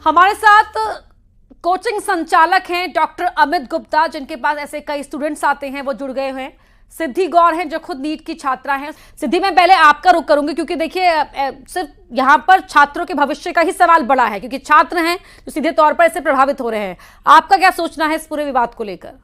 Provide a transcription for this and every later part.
हमारे साथ कोचिंग संचालक हैं डॉक्टर अमित गुप्ता, जिनके पास ऐसे कई स्टूडेंट्स आते हैं, वो जुड़ गए हैं। सिद्धि गौर हैं जो खुद नीट की छात्रा हैं। सिद्धि, मैं पहले आपका रुख करूंगी क्योंकि देखिए सिर्फ यहाँ पर छात्रों के भविष्य का ही सवाल बड़ा है, क्योंकि छात्र हैं जो सीधे तौर पर इससे प्रभावित हो रहे हैं। आपका क्या सोचना है इस पूरे विवाद को लेकर?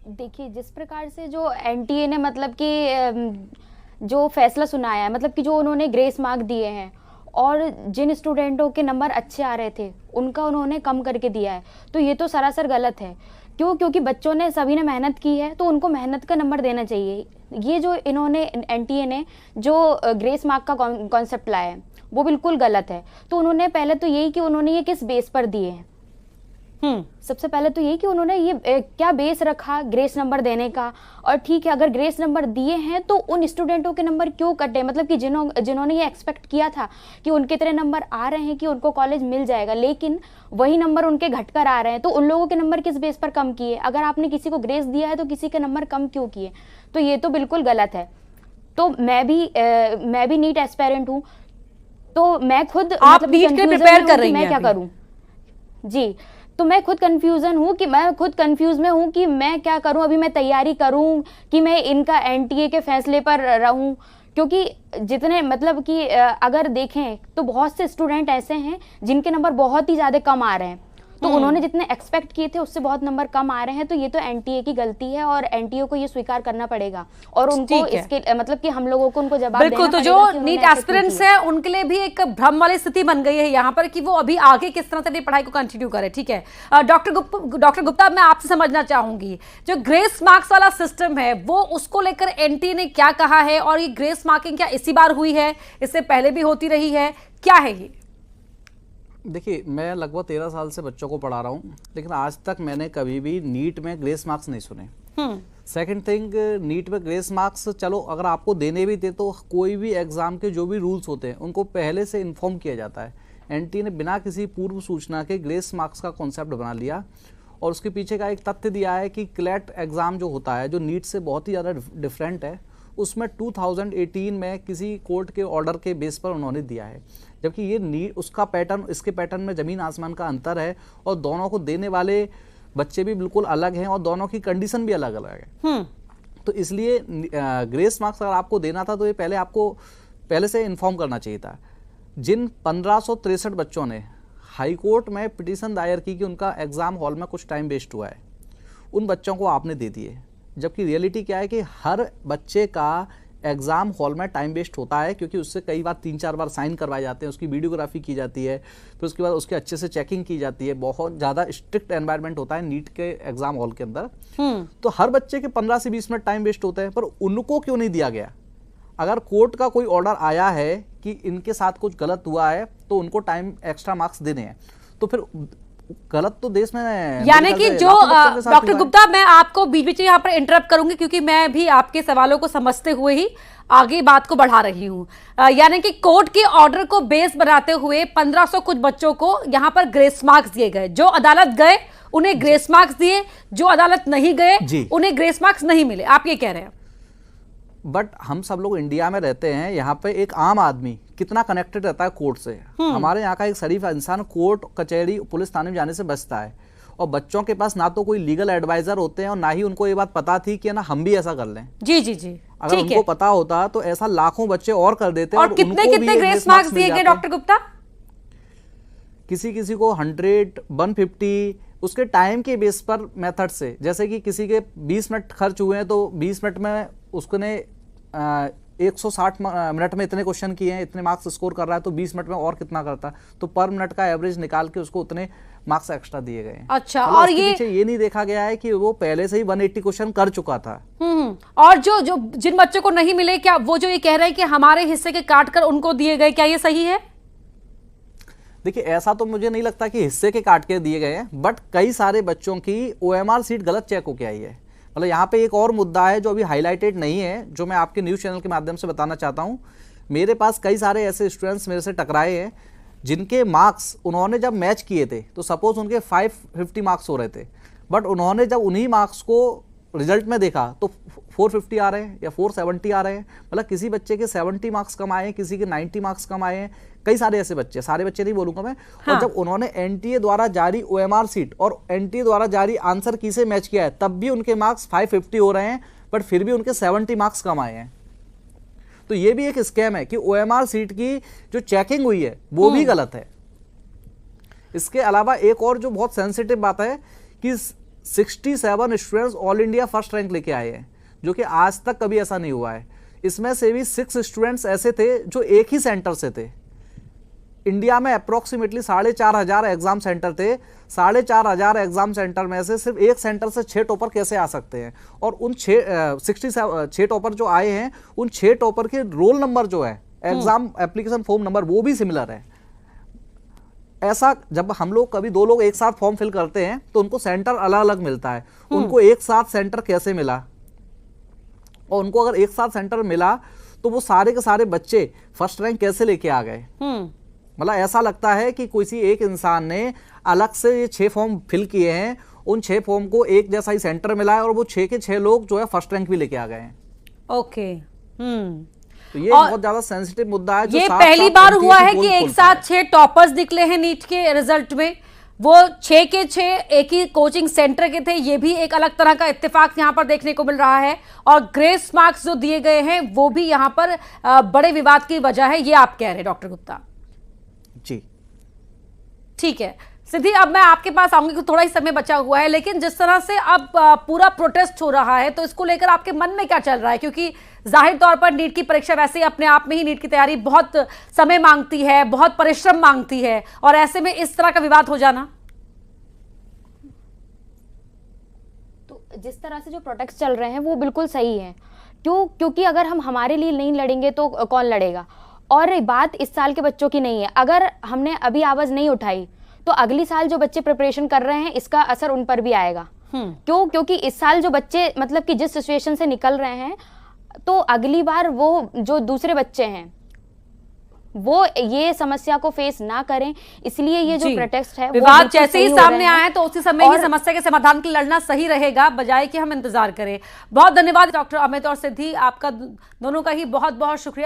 देखिए, जिस प्रकार से जो एनटीए ने मतलब कि जो फैसला सुनाया है, मतलब कि जो उन्होंने ग्रेस मार्क दिए हैं और जिन स्टूडेंटों के नंबर अच्छे आ रहे थे उनका उन्होंने कम करके दिया है, तो ये तो सरासर गलत है। क्योंकि बच्चों ने सभी ने मेहनत की है तो उनको मेहनत का नंबर देना चाहिए। ये जो इन्होंने एनटीए ने जो ग्रेस मार्क का कॉन्सेप्ट लाया है वो बिल्कुल गलत है। तो उन्होंने पहले तो यही कि उन्होंने ये किस बेस पर दिए हैं। सबसे पहले तो यही कि उन्होंने ये क्या बेस रखा ग्रेस नंबर देने का। और ठीक है, अगर ग्रेस नंबर दिए हैं तो उन स्टूडेंटों के नंबर क्यों कटे, मतलब कि जिन्होंने ये एक्सपेक्ट किया था कि उनके इतने नंबर आ रहे हैं कि उनको कॉलेज मिल जाएगा, लेकिन वही नंबर उनके घटकर आ रहे हैं, तो उन लोगों के नंबर किस बेस पर कम किए? अगर आपने किसी को ग्रेस दिया है तो किसी के नंबर कम क्यों किए? तो ये तो बिल्कुल गलत है। तो मैं भी नीट एस्पायरेंट हूँ, तो मैं खुद आप नीट के प्रिपेयर कर रही हैं, मैं क्या करूँ जी। तो मैं खुद कंफ्यूज में हूँ कि मैं क्या करूँ। अभी मैं तैयारी करूँ कि मैं इनका एनटीए के फैसले पर रहूँ, क्योंकि जितने मतलब कि अगर देखें तो बहुत से स्टूडेंट ऐसे हैं जिनके नंबर बहुत ही ज़्यादा कम आ रहे हैं, तो उन्होंने जितने एक्सपेक्ट किए थे उससे बहुत नंबर कम आ रहे हैं। तो ये तो एनटीए की गलती है और एनटीए को ये स्वीकार करना पड़ेगा और उनको इसके मतलब कि हम लोगों को उनको जवाब देना पड़ेगा। तो जो नीट एस्पिरेंट्स हैं उनके लिए भी एक भ्रम वाली स्थिति बन गई है यहाँ पर कि वो अभी आगे किस तरह से अपनी पढ़ाई को कंटिन्यू करें। ठीक है डॉक्टर गुप्ता, मैं आपसे समझना चाहूंगी जो ग्रेस मार्क्स वाला सिस्टम है वो उसको लेकर एनटीए ने क्या कहा है, और ये ग्रेस मार्किंग क्या इसी बार हुई है, इससे पहले भी होती रही है, क्या है ये? देखिए, मैं लगभग 13 साल से बच्चों को पढ़ा रहा हूँ, लेकिन आज तक मैंने कभी भी नीट में ग्रेस मार्क्स नहीं सुने। सेकंड थिंग, नीट में ग्रेस मार्क्स चलो अगर आपको देने भी थे तो कोई भी एग्जाम के जो भी रूल्स होते हैं उनको पहले से इन्फॉर्म किया जाता है। एनटीए ने बिना किसी पूर्व सूचना के ग्रेस मार्क्स का कॉन्सेप्ट बना लिया और उसके पीछे का एक तथ्य दिया है कि क्लैट एग्जाम जो होता है, जो नीट से बहुत ही ज़्यादा डिफरेंट है, उसमें 2018 में किसी कोर्ट के ऑर्डर के बेस पर उन्होंने दिया है, जबकि ये नीट उसका पैटर्न इसके पैटर्न में ज़मीन आसमान का अंतर है और दोनों को देने वाले बच्चे भी बिल्कुल अलग हैं और दोनों की कंडीशन भी अलग अलग है। तो इसलिए ग्रेस मार्क्स अगर आपको देना था तो ये पहले आपको पहले से इन्फॉर्म करना चाहिए था। जिन 1563 बच्चों ने हाई कोर्ट में पिटीशन दायर की कि उनका एग्ज़ाम हॉल में कुछ टाइम वेस्ट हुआ है, उन बच्चों को आपने दे दिए, जबकि रियलिटी क्या है कि हर बच्चे का एग्ज़ाम हॉल में टाइम वेस्ट होता है, क्योंकि उससे कई बार 3-4 बार साइन करवाए जाते हैं, उसकी वीडियोग्राफी की जाती है, फिर उसके बाद उसके अच्छे से चेकिंग की जाती है। बहुत ज़्यादा स्ट्रिक्ट एनवायरनमेंट होता है नीट के एग्ज़ाम हॉल के अंदर। तो हर बच्चे के 15 से 20 मिनट टाइम वेस्ट होते हैं, पर उनको क्यों नहीं दिया गया? अगर कोर्ट का कोई ऑर्डर आया है कि इनके साथ कुछ गलत हुआ है तो उनको टाइम एक्स्ट्रा मार्क्स देने हैं, तो फिर गलत तो देश में, यानी कि जो डॉक्टर गुप्ता, मैं आपको बीच बीच में यहाँ पर इंटरप्ट करूंगी क्योंकि मैं भी आपके सवालों को समझते हुए ही आगे बात को बढ़ा रही हूँ। यानी कि कोर्ट के ऑर्डर को बेस बनाते हुए 1500 कुछ बच्चों को यहाँ पर ग्रेस मार्क्स दिए गए। जो अदालत गए उन्हें ग्रेस मार्क्स दिए, जो अदालत नहीं गए उन्हें ग्रेस मार्क्स नहीं मिले, आप ये कह रहे हैं? बट हम सब लोग इंडिया में रहते हैं, यहाँ पे एक आम आदमी कितना कनेक्टेड रहता है कोर्ट से। हमारे यहाँ का एक शरीफ इंसान कोर्ट कचहरी पुलिस थाने में जाने से बचता है, और बच्चों के पास ना तो कोई लीगल एडवाइजर होते हैं और ना ही उनको ये बात पता थी कि ना हम भी ऐसा कर लें। जी जी जी, अगर उनको पता होता तो ऐसा लाखों बच्चे और कर देते। और कितने कितने ग्रेस मार्क्स दिए गए डॉक्टर गुप्ता? किसी किसी को 100, 150 उसके टाइम के बेस पर मेथड से, जैसे कि किसी के 20 मिनट खर्च हुए हैं तो 20 मिनट में उसने 160 मिनट में इतने क्वेश्चन किए हैं, इतने मार्क्स स्कोर कर रहा है, तो 20 मिनट में और कितना करता है, तो पर मिनट का एवरेज निकाल के उसको उतने मार्क्स एक्स्ट्रा दिए गए हैं। अच्छा, और ये नहीं देखा गया है कि वो पहले से ही 180 क्वेश्चन कर चुका था। और जो जिन बच्चों को नहीं मिले, क्या वो जो ये कह रहे हैं कि हमारे हिस्से के काट कर उनको दिए गए, क्या ये सही है? देखिए, ऐसा तो मुझे नहीं लगता कि हिस्से के काट के दिए गए हैं, बट कई सारे बच्चों की OMR सीट गलत चेक होके आई है। मतलब यहाँ पे एक और मुद्दा है जो अभी हाईलाइटेड नहीं है, जो मैं आपके न्यूज़ चैनल के माध्यम से बताना चाहता हूँ। मेरे पास कई सारे ऐसे स्टूडेंट्स मेरे से टकराए हैं जिनके मार्क्स उन्होंने जब मैच किए थे तो सपोज उनके 550 मार्क्स हो रहे थे, बट उन्होंने जब उन्हीं मार्क्स को रिजल्ट में देखा तो 450 आ रहे हैं या 470 आ रहे हैं, मतलब किसी बच्चे के 70 मार्क्स कम आए हैं, किसी के 90 मार्क्स कम आए हैं, कई सारे ऐसे बच्चे, सारे बच्चे नहीं बोलूंगा मैं। हाँ। और जब उन्होंने एनटीए द्वारा जारी ओएमआर सीट और एनटीए द्वारा जारी आंसर की से मैच किया है, तब भी उनके मार्क्स 550 हो रहे हैं, बट फिर भी उनके 70 मार्क्स कम आए हैं। तो ये भी एक स्कैम है कि ओएमआर सीट की जो चेकिंग हुई है वो भी गलत है। इसके अलावा एक और जो बहुत सेंसिटिव बात है कि 67 students all India first rank लेके आए हैं, जो कि आज तक कभी ऐसा नहीं हुआ है। इसमें से भी 6 स्टूडेंट्स ऐसे थे जो एक ही सेंटर से थे। इंडिया में अप्रोक्सीमेटली 4,500 एग्जाम सेंटर थे, 4,500 एग्जाम सेंटर में से सिर्फ एक सेंटर से 6 टॉपर कैसे आ सकते हैं? और उन 6 टॉपर जो आए हैं, उन 6 टॉपर के रोल नंबर जो है, एग्जाम एप्लीकेशन फॉर्म नंबर, वो भी सिमिलर है। ऐसा जब हम लोग कभी 2 लोग एक साथ फॉर्म फिल करते हैं तो उनको सेंटर अलग अलग मिलता है, उनको एक साथ सेंटर कैसे मिला? और उनको अगर एक साथ सेंटर मिला तो वो सारे के सारे बच्चे फर्स्ट रैंक कैसे लेके आ गए? मतलब ऐसा लगता है कि किसी एक इंसान ने अलग से ये 6 फॉर्म फिल किए हैं, उन 6 फॉर्म को एक जैसा ही सेंटर मिला है और वो 6 के 6 लोग जो है फर्स्ट रैंक भी लेके आ गए हैं। ओके। तो ये बहुत ज्यादा सेंसिटिव मुद्दा है। जो ये साथ पहली साथ बार NTA हुआ की है पोल कि एक खोलता साथ है। 6 टॉपर्स निकले हैं नीट के रिजल्ट में। वो 6 के 6 एक ही कोचिंग सेंटर के थे, ये भी एक अलग तरह का इत्तेफाक यहां पर देखने को मिल रहा है। और ग्रेस मार्क्स जो दिए गए हैं वो भी यहां पर बड़े विवाद की वजह है, ये आप कह रहे हैं डॉक्टर गुप्ता? जी ठीक है सिद्धि, अब मैं आपके पास आऊंगी, क्योंकि थोड़ा ही समय बचा हुआ है, लेकिन जिस तरह से अब पूरा प्रोटेस्ट हो रहा है तो इसको लेकर आपके मन में क्या चल रहा है? क्योंकि जाहिर तौर पर नीट की परीक्षा वैसे ही अपने आप में ही, नीट की तैयारी बहुत समय मांगती है, बहुत परिश्रम मांगती है, और ऐसे में इस तरह का विवाद हो जाना। तो जिस तरह से जो प्रोटेस्ट चल रहे हैं वो बिल्कुल सही है। क्योंकि अगर हम हमारे लिए नहीं लड़ेंगे तो कौन लड़ेगा? और बात इस साल के बच्चों की नहीं है। अगर हमने अभी आवाज नहीं उठाई तो अगली साल जो बच्चे प्रिपरेशन कर रहे हैं, इसका असर उन पर भी आएगा। क्योंकि इस साल जो बच्चे मतलब कि जिस सिचुएशन से निकल रहे हैं, तो अगली बार वो जो दूसरे बच्चे हैं वो ये समस्या को फेस ना करें, इसलिए ये जो प्रोटेस्ट है, विवाद जैसे ही सामने आया है तो उसी समय ही समस्या के समाधान के लिए लड़ना सही रहेगा, बजाय कि हम इंतजार करें। बहुत धन्यवाद डॉक्टर अमित और सिद्धि, आपका दोनों का ही बहुत बहुत शुक्रिया।